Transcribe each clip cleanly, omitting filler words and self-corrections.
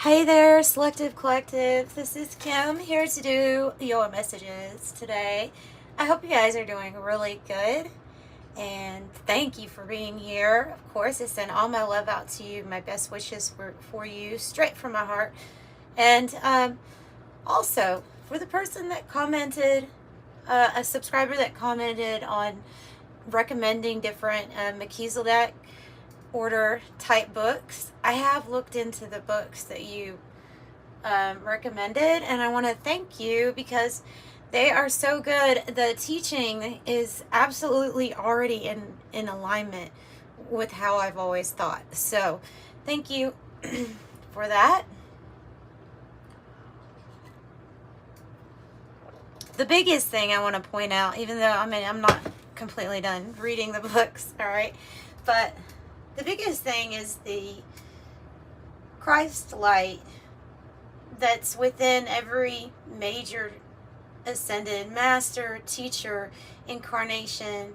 Hey there, Selective Collective. This is Kim here to do your messages today. I hope you guys are doing really good, and thank you for being here. Of course, I send all my love out to you, my best wishes for you, straight from my heart. And also, for the person that commented, a subscriber that commented on recommending different Melchizedek order type books, I have looked into the books that you recommended, and I want to thank you because they are so good. The teaching is absolutely already in alignment with how I've always thought. So thank you for that. The biggest thing I want to point out, even though I'm not completely done reading the books, all right, but the biggest thing is the Christ light that's within every major ascended master, teacher, incarnation,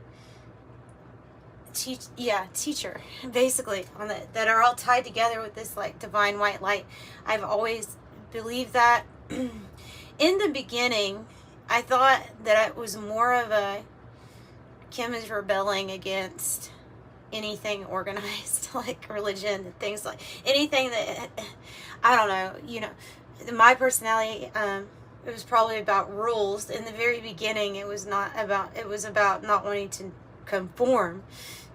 teacher, basically, that are all tied together with this like divine white light. I've always believed that. In the beginning, I thought that it was more of a Kim is rebelling against anything organized, like religion and things, like anything that, I don't know, my personality, it was probably about rules. In the very beginning, it was about not wanting to conform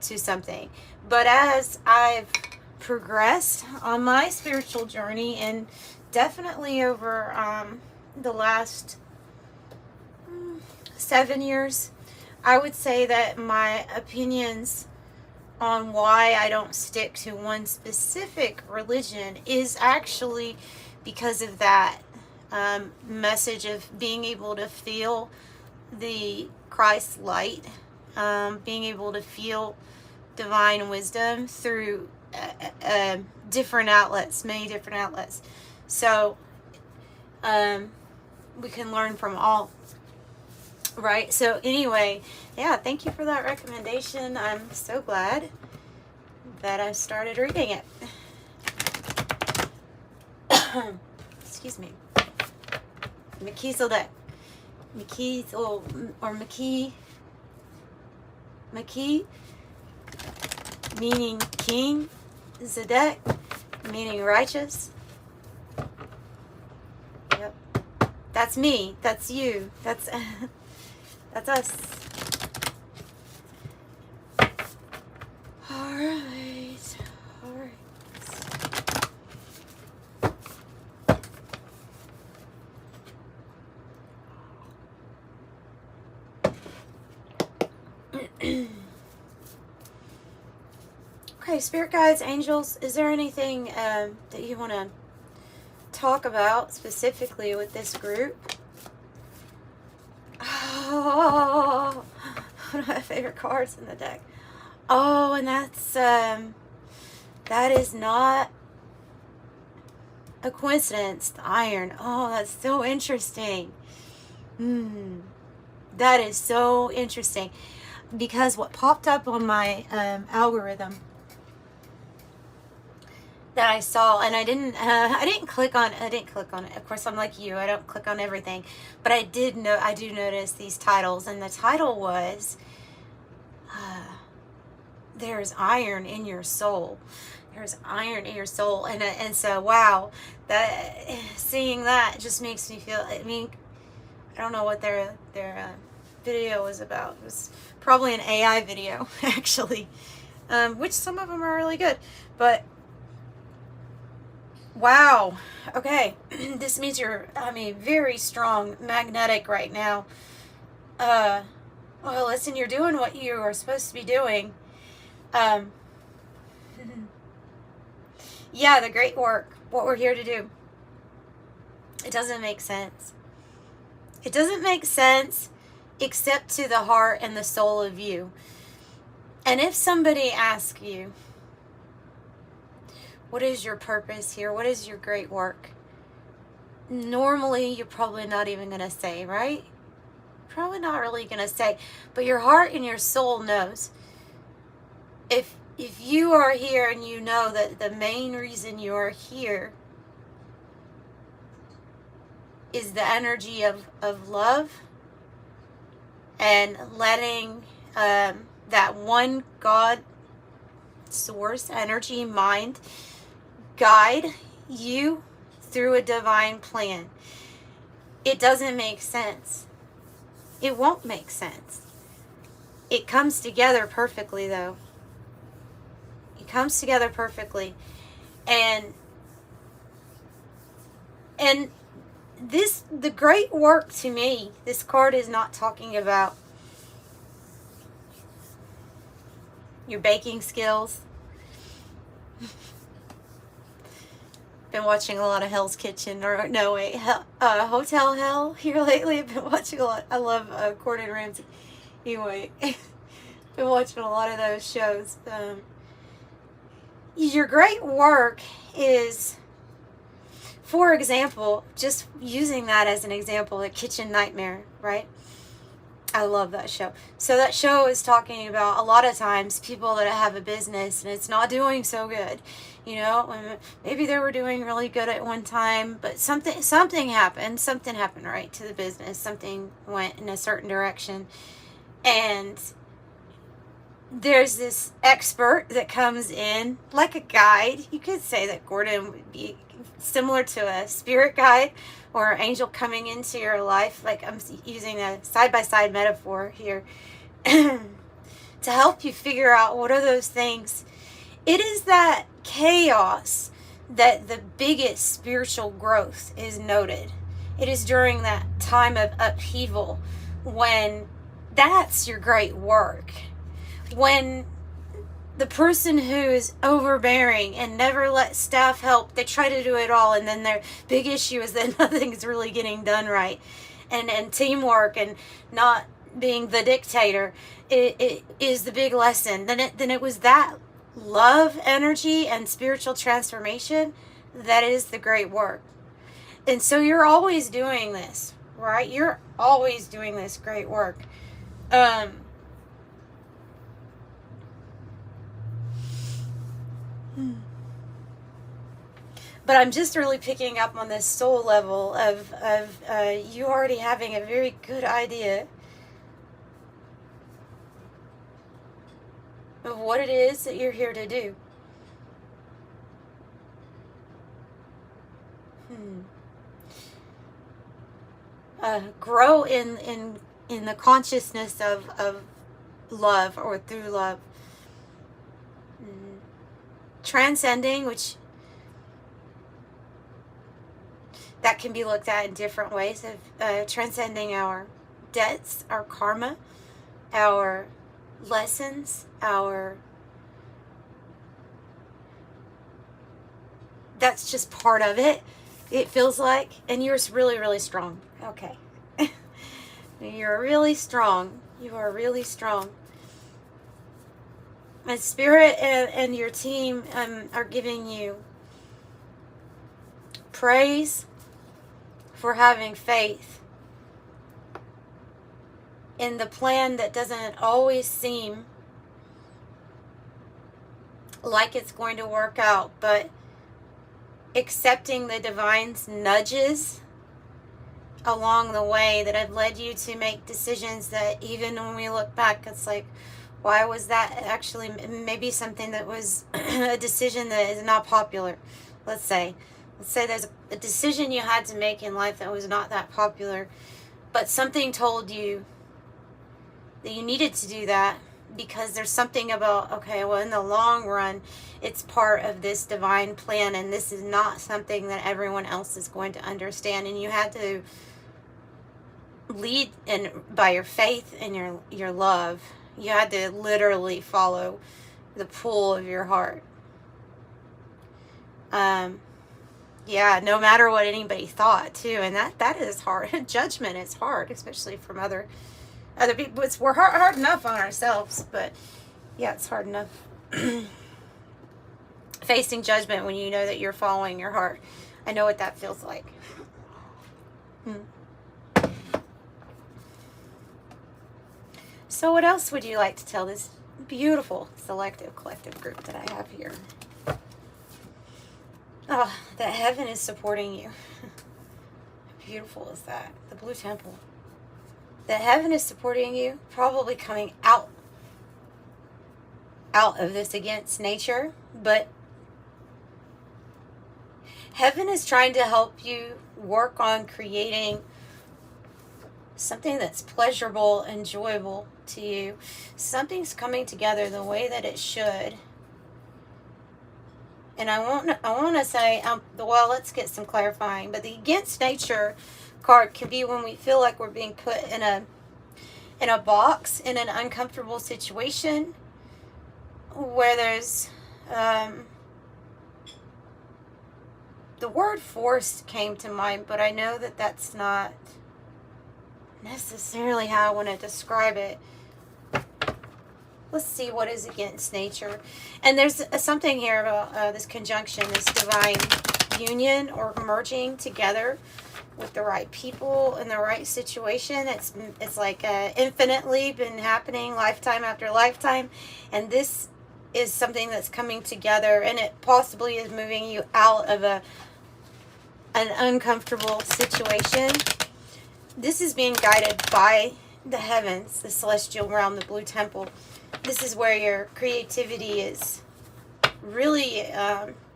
to something. But as I've progressed on my spiritual journey, and definitely over the last 7 years, I would say that my opinions on why I don't stick to one specific religion is actually because of that message of being able to feel the Christ light, being able to feel divine wisdom through different outlets, many different outlets. So we can learn from all. Right. So anyway, yeah, thank you for that recommendation. I'm so glad that I started reading it. Excuse me. Melchizedek. Maki, meaning king. Zedek, meaning righteous. Yep. That's me. That's you. That's us. All right. Okay, spirit guides, angels, is there anything that you want to talk about specifically with this group? Oh, one of my favorite cards in the deck. Oh, and that's that is not a coincidence. The iron. Oh, that's so interesting. That is so interesting, because what popped up on my algorithm that I saw, and I didn't click on it. Of course, I'm like you, I don't click on everything, but I do notice these titles, and the title was there's iron in your soul. There's iron in your soul. And so, wow, that, seeing that just makes me feel, I don't know what their video was about. It was probably an AI video, actually, which some of them are really good, but wow. Okay. This means you're, very strong magnetic right now. Well, listen, you're doing what you are supposed to be doing. Yeah, the great work, what we're here to do. It doesn't make sense. It doesn't make sense except to the heart and the soul of you. And if somebody asks you, what is your purpose here? What is your great work? Normally, you're probably not even going to say, right? Probably not really going to say, but your heart and your soul knows. If you are here and you know that the main reason you are here is the energy of love, and letting that one God source, energy, mind, guide you through a divine plan. It doesn't make sense. It won't make sense. It comes together perfectly, though. It comes together perfectly. And this, the great work to me, this card is not talking about your baking skills. Been watching a lot of Hell's Kitchen, or no wait, Hotel Hell here lately. I've been watching a lot. I love Gordon Ramsay. Anyway, been watching a lot of those shows. Your great work is, for example, just using that as an example, a kitchen nightmare, right? I love that show. So that show is talking about a lot of times people that have a business and it's not doing so good. You know, maybe they were doing really good at one time, but something happened. Something happened, right, to the business. Something went in a certain direction. And there's this expert that comes in, like a guide. You could say that Gordon would be similar to a spirit guide or angel coming into your life. Like, I'm using a side-by-side metaphor here to help you figure out what are those things. It is that chaos that the biggest spiritual growth is noted. It is during that time of upheaval when that's your great work. When the person who is overbearing and never lets staff help, they try to do it all, and then their big issue is that nothing's really getting done right. And teamwork and not being the dictator, it is the big lesson. Then it was that love, energy, and spiritual transformation that is the great work. And so you're always doing this, right? You're always doing this great work. But I'm just really picking up on this soul level of you already having a very good idea of what it is that you're here to do. Grow in the consciousness of love, or through love. Transcending, which that can be looked at in different ways, of transcending our debts, our karma, our lessons, that's just part of it, it feels like. And you're really, really strong. Okay. You're really strong. You are really strong. And Spirit and your team are giving you praise for having faith in the plan that doesn't always seem like it's going to work out, but accepting the divine's nudges along the way that have led you to make decisions that even when we look back, it's like, why was that actually maybe something that was a decision that is not popular? Let's say there's a decision you had to make in life that was not that popular, but something told you that you needed to do that because there's something about, okay, well, in the long run, it's part of this divine plan, and this is not something that everyone else is going to understand, and you had to lead by your faith and your love. You had to literally follow the pull of your heart. Yeah, no matter what anybody thought, too. And that is hard. Judgment is hard, especially from other people. We're hard enough on ourselves, but yeah, it's hard enough facing judgment when you know that you're following your heart. I know what that feels like. So what else would you like to tell this beautiful selective collective group that I have here? Oh, that heaven is supporting you. beautiful is that? The blue temple. That heaven is supporting you, probably coming out of this against nature, but heaven is trying to help you work on creating something that's pleasurable, enjoyable to you. Something's coming together the way that it should. And I want to say, well, let's get some clarifying. But the against nature card can be when we feel like we're being put in a box, in an uncomfortable situation, where there's the word forced came to mind, but I know that that's not necessarily how I want to describe it. Let's see what is against nature. And there's something here about this conjunction, this divine union or merging together with the right people in the right situation. It's like infinitely been happening lifetime after lifetime, and this is something that's coming together, and it possibly is moving you out of an uncomfortable situation. This is being guided by the heavens, the celestial realm, the blue temple. This is where your creativity is really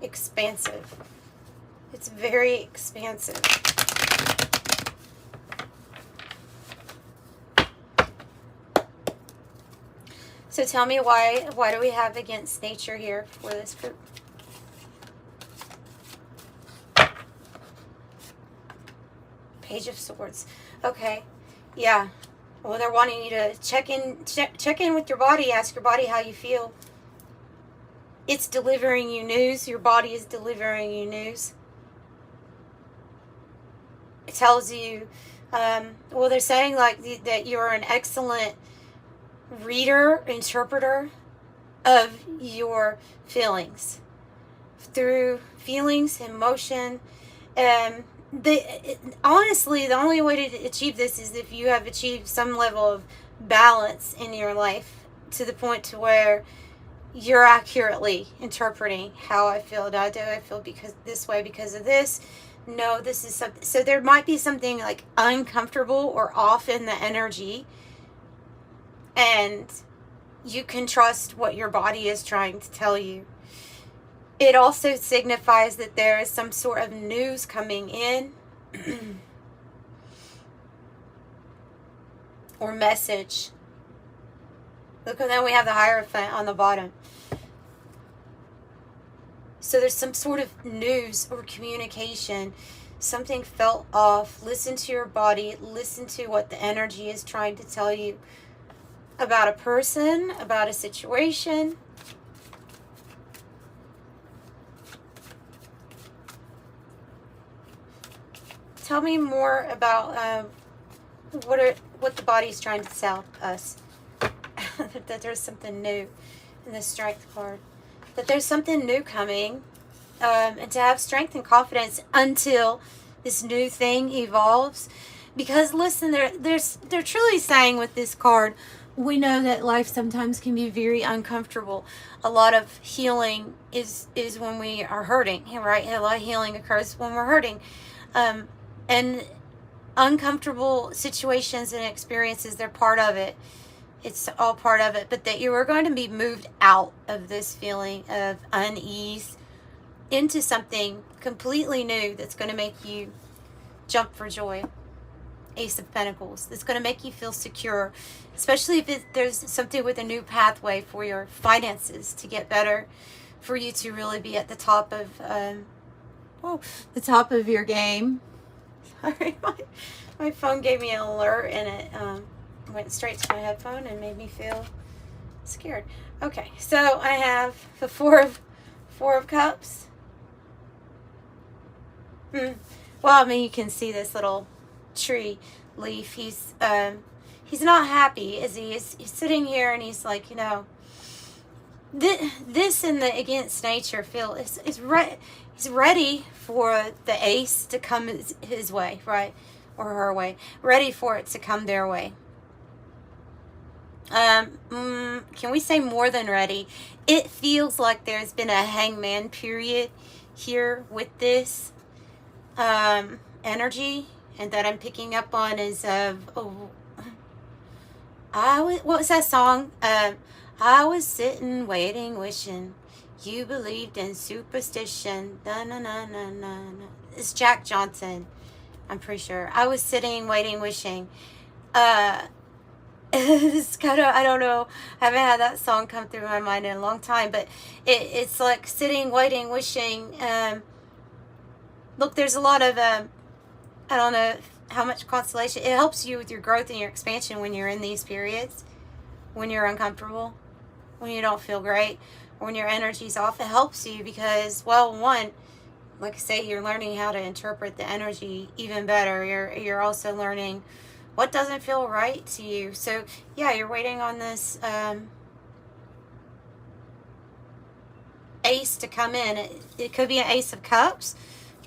expansive. It's very expansive. So tell me, why do we have against nature here for this group? Page of Swords. Okay. Yeah. Well, they're wanting you to check in with your body. Ask your body how you feel. It's delivering you news. Your body is delivering you news. It tells you, well, they're saying like that you're an excellent reader, interpreter of your feelings. Through feelings, emotion, honestly, the only way to achieve this is if you have achieved some level of balance in your life, to the point to where you're accurately interpreting how I feel. Do I feel because this way because of this? No, this is something. So there might be something like uncomfortable or off in the energy, and you can trust what your body is trying to tell you. It also signifies that there is some sort of news coming in or message. Look, and then we have the Hierophant on the bottom. So there's some sort of news or communication. Something felt off. Listen to your body. Listen to what the energy is trying to tell you about a person, about a situation. Tell me more about what the body's trying to tell us. That there's something new in the Strength card. That there's something new coming, and to have strength and confidence until this new thing evolves. Because listen, they're truly saying with this card, we know that life sometimes can be very uncomfortable. A lot of healing is when we are hurting, right? A lot of healing occurs when we're hurting. And uncomfortable situations and experiences, they're part of it. It's all part of it. But that you are going to be moved out of this feeling of unease into something completely new that's going to make you jump for joy. Ace of Pentacles. That's going to make you feel secure. Especially if there's something with a new pathway for your finances to get better. For you to really be at the top of the top of your game. Sorry, my phone gave me an alert, and it went straight to my headphone and made me feel scared. Okay, so I have the Four of Cups. Well, I mean, you can see this little tree leaf. He's not happy, is he? He's sitting here, and he's like, this in the against nature feel is he's ready for the ace to come his way, right? Or her way. Ready for it to come their way. Can we say more than ready? It feels like there's been a hangman period here with this energy. and that I'm picking up on is what was that song? I was sitting, waiting, wishing you believed in superstition. Na na na na na na. It's Jack Johnson. I'm pretty sure. I was sitting, waiting, wishing. It's kind of, I don't know, I haven't had that song come through my mind in a long time, but it's like sitting, waiting, wishing. Look, there's a lot of, I don't know how much consolation. It helps you with your growth and your expansion when you're in these periods, when you're uncomfortable, when you don't feel great, when your energy's off. It helps you because, well, one, like I say, you're learning how to interpret the energy even better. You're also learning what doesn't feel right to you. So yeah, you're waiting on this ace to come in. It could be an ace of cups,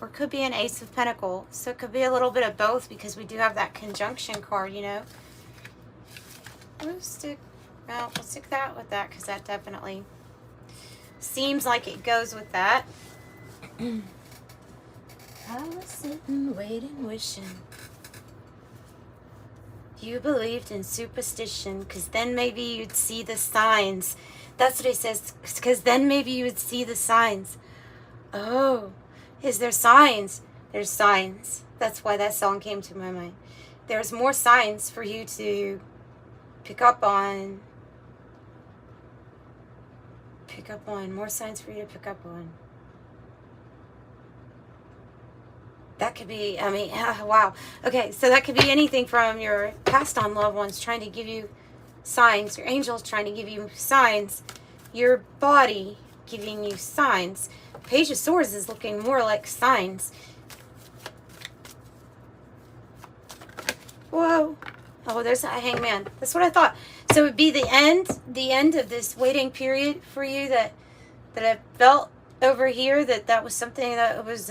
or it could be an ace of pentacles. So it could be a little bit of both, because we do have that conjunction card, you know. We'll stick that with that, because that definitely seems like it goes with that. I was sitting, waiting, wishing you believed in superstition, because then maybe you'd see the signs. That's what he says, because then maybe you would see the signs. Oh, is there signs? There's signs. That's why that song came to my mind. There's more signs for you to pick up on. More signs for you to pick up on. That could be, I mean, wow. Okay, so that could be anything from your passed on loved ones trying to give you signs, your angels trying to give you signs, your body giving you signs. Page of Swords is looking more like signs. Whoa. Oh, there's a hangman. That's what I thought. So it would be the end of this waiting period for you that I felt over here, that was something that was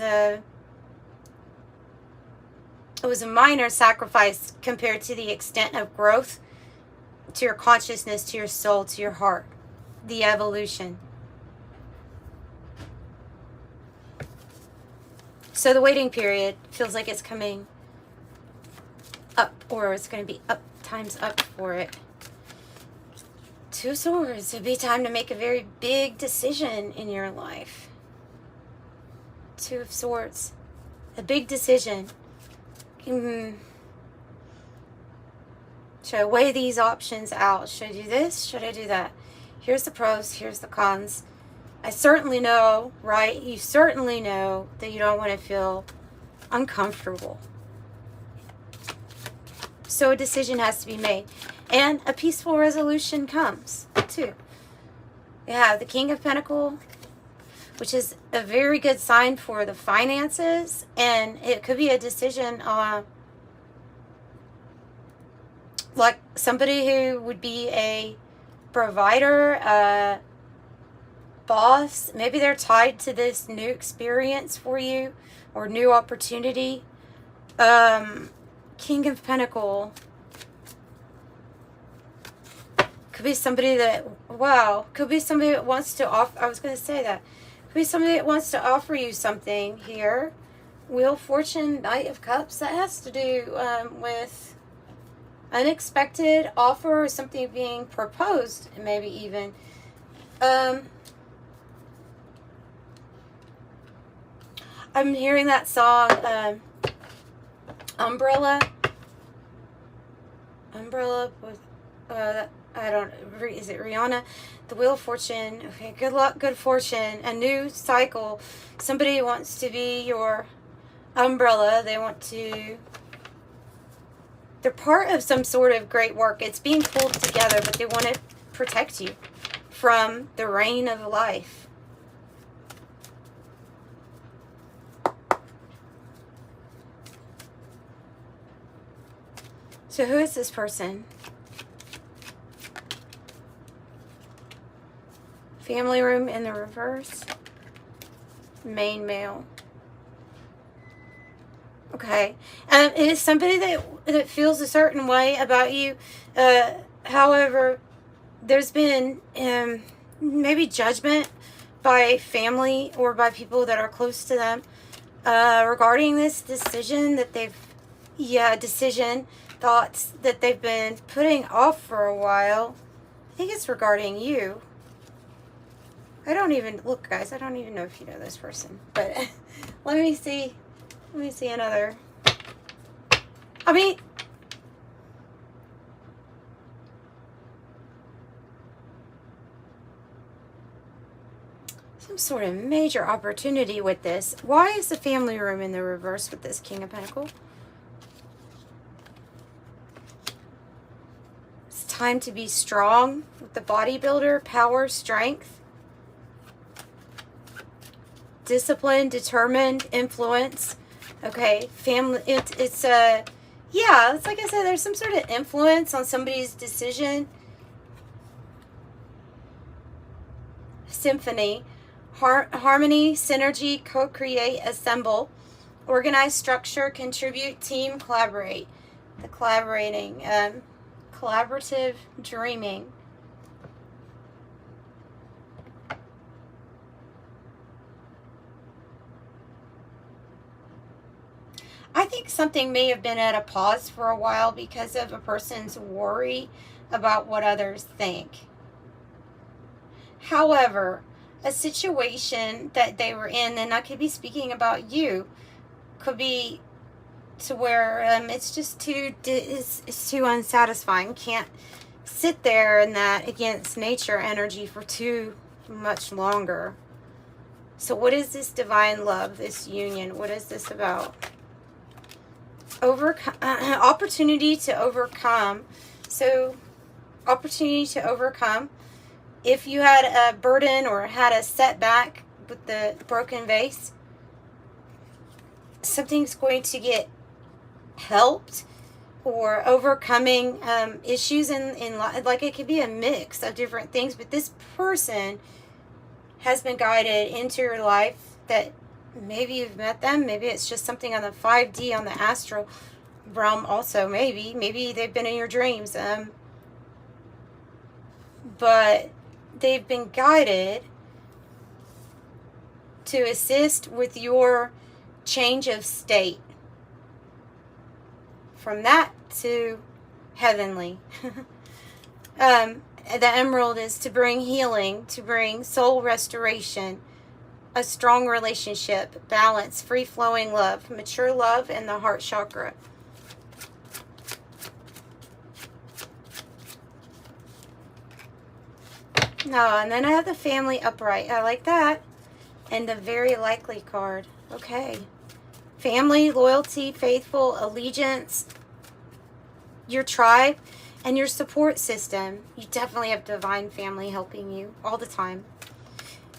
it was a minor sacrifice compared to the extent of growth to your consciousness, to your soul, to your heart, the evolution. So the waiting period feels like it's coming up, or it's going to be up, time's up for it. Two of Swords. It'd be time to make a very big decision in your life. Two of Swords. A big decision. Should I weigh these options out? Should I do this? Should I do that? Here's the pros. Here's the cons. I certainly know, right? You certainly know that you don't want to feel uncomfortable. So a decision has to be made. And a peaceful resolution comes, too. You have the King of Pentacles, which is a very good sign for the finances. And it could be a decision like somebody who would be a provider, a boss. Maybe they're tied to this new experience for you or new opportunity. King of Pentacles. Could be somebody that, wow, could be somebody that wants to offer, I was going to say that. Could be somebody that wants to offer you something here. Wheel of Fortune, Knight of Cups, that has to do with unexpected offer or something being proposed, maybe even. I'm hearing that song, Umbrella with, I don't, is it Rihanna? The Wheel of Fortune. Okay, good luck, good fortune, a new cycle. Somebody wants to be your umbrella. They want to, they're part of some sort of great work. It's being pulled together, but they want to protect you from the rain of life. So who is this person? Family room in the reverse. Main male. Okay. It is somebody that feels a certain way about you. However, there's been maybe judgment by family or by people that are close to them regarding this decision that they've Yeah, decision, thoughts that they've been putting off for a while. I think it's regarding you. I don't even, look guys, I don't even know if you know this person, but let me see another. I mean, some sort of major opportunity with this. Why is the family room in the reverse with this King of Pentacles? It's time to be strong with the bodybuilder, power, strength, discipline, determined, influence. Okay, family, it's a, yeah, it's like I said, there's some sort of influence on somebody's decision. Symphony, harmony, synergy, co-create, assemble, organize, structure, contribute, team, collaborate. The collaborating, collaborative dreaming. I think something may have been at a pause for a while because of a person's worry about what others think. However, a situation that they were in, and I could be speaking about you, could be to where it's just it's too unsatisfying. Can't sit there in that against nature energy for too much longer. So what is this divine love, this union? What is this about? Opportunity to overcome. So opportunity to overcome. If you had a burden or had a setback with the broken vase, something's going to get helped, or overcoming issues in life. Like, it could be a mix of different things, but this person has been guided into your life that maybe you've met them. Maybe it's just something on the 5D, on the astral realm also. Maybe they've been in your dreams. But they've been guided to assist with your change of state. From that to heavenly. The emerald is to bring healing, to bring soul restoration, a strong relationship, balance, free-flowing love, mature love, and the heart chakra. No, and then I have the family upright. I like that. And the very likely card. Okay. Family, loyalty, faithful, allegiance, your tribe, and your support system. You definitely have divine family helping you all the time.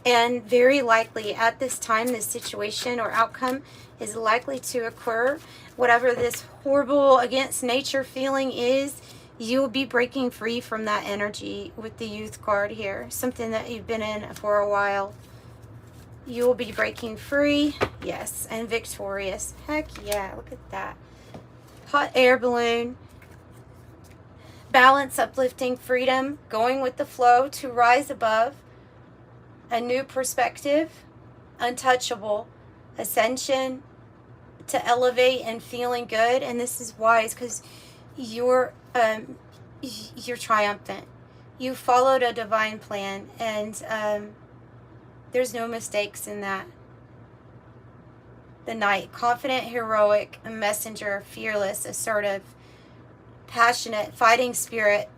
And very likely at this time, this situation or outcome is likely to occur. Whatever this horrible against nature feeling is, you will be breaking free from that energy with the youth card here. Something that you've been in for a while. You will be breaking free. Yes, and victorious. Heck yeah, look at that. Hot air balloon. Balance, uplifting, freedom, going with the flow, to rise above. A new perspective, untouchable, ascension, to elevate and feeling good. And this is wise because you're triumphant. You followed a divine plan, and there's no mistakes in that. The Knight, confident, heroic, a messenger, fearless, assertive, passionate, fighting spirit.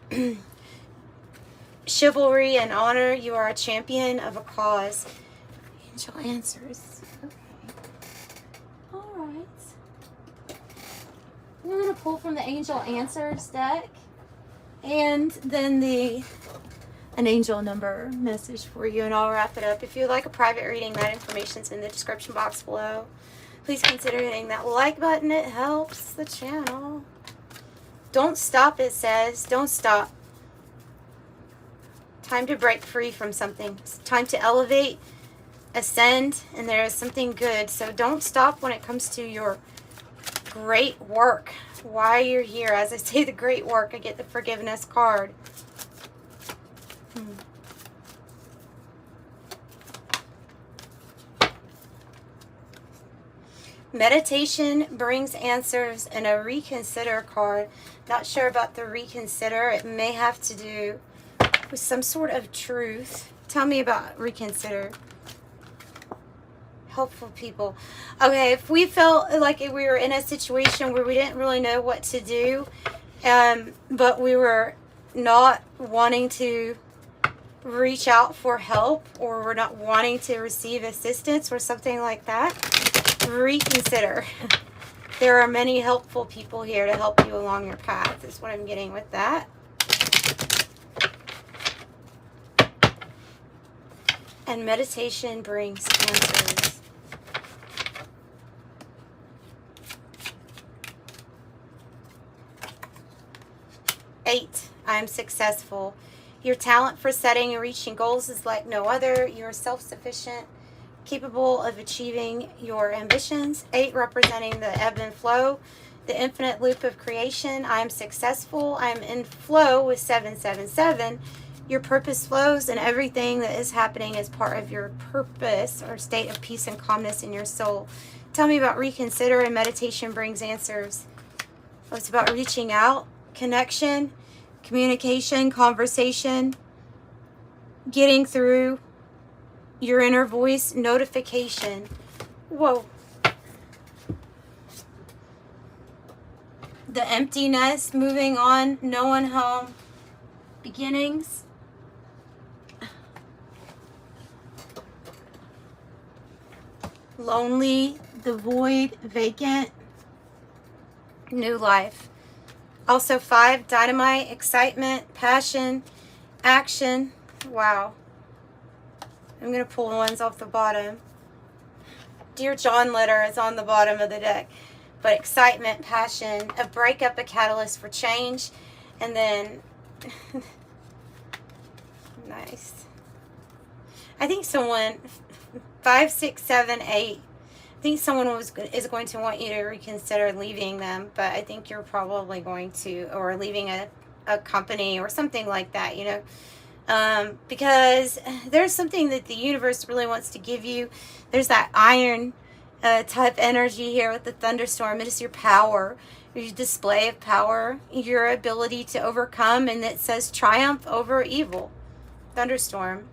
Chivalry and honor, you are a champion of a cause. Angel answers. Okay. All right. I'm going to pull from the Angel Answers deck. And then an angel number message for you, and I'll wrap it up. If you'd like a private reading, that information's in the description box below. Please consider hitting that like button. It helps the channel. Don't stop, it says. Don't stop. Time to break free from something. It's time to elevate, ascend, and there is something good. So don't stop when it comes to your great work. Why you're here. As I say the great work, I get the forgiveness card. Meditation brings answers, and a reconsider card. Not sure about the reconsider. It may have to do with some sort of truth. Tell me about reconsider. Helpful people. Okay, if we felt like we were in a situation where we didn't really know what to do, but we were not wanting to reach out for help, or we're not wanting to receive assistance or something like that, reconsider. There are many helpful people here to help you along your path, is what I'm getting with that. And meditation brings answers. Eight, I am successful. Your talent for setting and reaching goals is like no other. You are self-sufficient, capable of achieving your ambitions. 8 representing the ebb and flow, the infinite loop of creation. I am successful. I am in flow with 777. Your purpose flows, and everything that is happening is part of your purpose or state of peace and calmness in your soul. Tell me about reconsider, and meditation brings answers. Oh, it's about reaching out, connection, communication, conversation, getting through your inner voice, notification. Whoa. The emptiness, moving on, no one home, beginnings. Lonely, the void, vacant, new life. Also 5, dynamite, excitement, passion, action. Wow. I'm going to pull ones off the bottom. Dear John letter is on the bottom of the deck. But excitement, passion, a breakup, a catalyst for change. And then, nice. I think someone, 5, 6, 7, 8. I think someone is going to want you to reconsider leaving them, but I think you're probably going to, or leaving a company or something like that, you know, because there's something that the universe really wants to give you. There's that iron type energy here with the thunderstorm. It is your power, your display of power, your ability to overcome, and it says triumph over evil. Thunderstorm.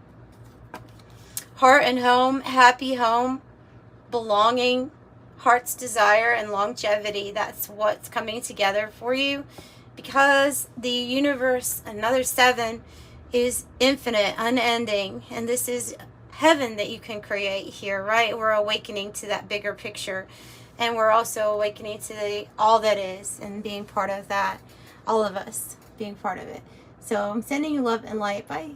Heart and home, happy home, belonging, heart's desire, and longevity. That's what's coming together for you, because the universe, another 7, is infinite, unending, and this is heaven that you can create here, right? We're awakening to that bigger picture, and we're also awakening to all that is and being part of that, all of us being part of it. So I'm sending you love and light. Bye.